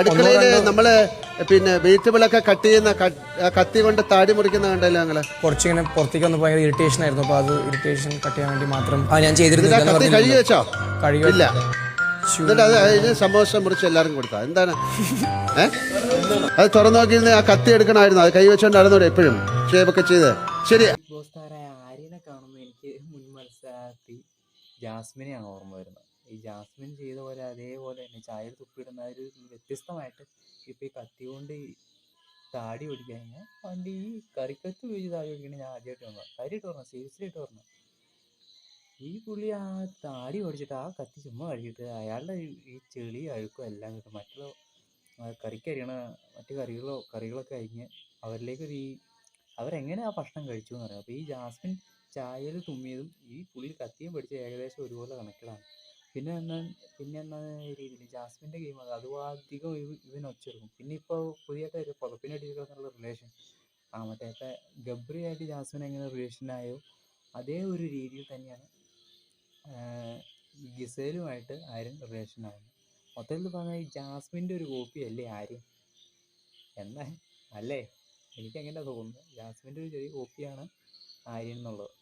അടുക്കളയില് നമ്മള് പിന്നെ വെജിറ്റബിളൊക്കെ കട്ട് ചെയ്യുന്ന കത്തി കൊണ്ട് താടി മുറിക്കുന്ന കണ്ടല്ലോ ഞങ്ങള്. കുറച്ചിങ്ങനെ പുറത്തേക്ക് വന്ന് ഭയങ്കര ഇറിറ്റേഷൻ ആയിരുന്നു. അപ്പൊ അത് ഇറിറ്റേഷൻ കട്ട് ചെയ്യാൻ വേണ്ടി മാത്രം ഞാൻ ചെയ്തിരുന്നില്ല. കഴുകി വെച്ചോ? കഴിയില്ല. എന്നിട്ട് അത് അതിന് സമോസ മുറിച്ച് എല്ലാവരും കൊടുത്താ എന്താണ്? അത് തുറന്നു നോക്കിയിരുന്ന ആ കത്തി എടുക്കണമായിരുന്നു. അത് കൈ വെച്ചോണ്ടായിരുന്നൂടെ എപ്പോഴും ഷേപ്പൊക്കെ ചെയ്ത്. ശരി. ആര്യനെ കാണുമ്പോൾ എനിക്ക് മുൻ മനസ്സിലാക്കി ജാസ്മിനെയാണ് ഓർമ്മ വരുന്നത്. ഈ ജാസ്മിൻ ചെയ്ത പോലെ അതേപോലെ തന്നെ ചായയിൽ തുപ്പിടുന്ന ഒരു വ്യത്യസ്തമായിട്ട് ഇപ്പം ഈ കത്തി കൊണ്ട് താടി ഓടിക്കാൻ കഴിഞ്ഞാൽ പണ്ട് ഈ കറിക്കത്ത് ഉപയോഗിച്ച് താടി ഓടിക്കണേ ഞാൻ ആദ്യമായിട്ട് വന്നു. കാര്യമായിട്ട് പറഞ്ഞു, സീരിയസ്ലി ആയിട്ട് പറഞ്ഞു. ഈ പുള്ളി ആ താടി ഓടിച്ചിട്ട് ആ കത്തി ചുമ്മാ കഴിച്ചിട്ട് അയാളുടെ ഈ ചെളി അഴുക്കും എല്ലാം കിട്ടും. മറ്റുള്ള കറിക്കരിയണ മറ്റു കറികളൊക്കെ കഴിഞ്ഞ് അവരിലേക്കൊരു അവരെങ്ങനെ ആ ഭക്ഷണം കഴിച്ചു എന്ന് പറയാം. അപ്പോൾ ഈ ജാസ്മിൻ ചായയിൽ തുമ്മിയതും ഈ പുള്ളി കത്തിയും പിടിച്ച് ഏകദേശം ഒരുപോലെ കണക്റ്റഡാണ്. പിന്നെ എന്നാ രീതിയിൽ ജാസ്മിൻ്റെ ഗെയിം അതും അധികം ഇവന് ഒച്ചെടുക്കും. പിന്നെ ഇപ്പോൾ പുതിയതായിട്ട് പുതപ്പിനടിയിലുള്ള റിലേഷൻ മറ്റേ ഇപ്പം ഗബ്രിയായിട്ട് ജാസ്മിൻ എങ്ങനെ റിലേഷനായോ അതേ ഒരു രീതിയിൽ തന്നെയാണ് ഗിസേലുമായിട്ട് ആര്യൻ റിലേഷനാകുന്നത്. മൊത്തത്തിൽ പറഞ്ഞാൽ ഈ ജാസ്മിൻ്റെ ഒരു കോപ്പി അല്ലേ ആര്യൻ? എന്നാ അല്ലേ? എനിക്കങ്ങനെ തോന്നുന്നു. ജാസ്മിൻ്റെ ഒരു ചെറിയ കോപ്പിയാണ് ആര്യൻ എന്നുള്ളത്.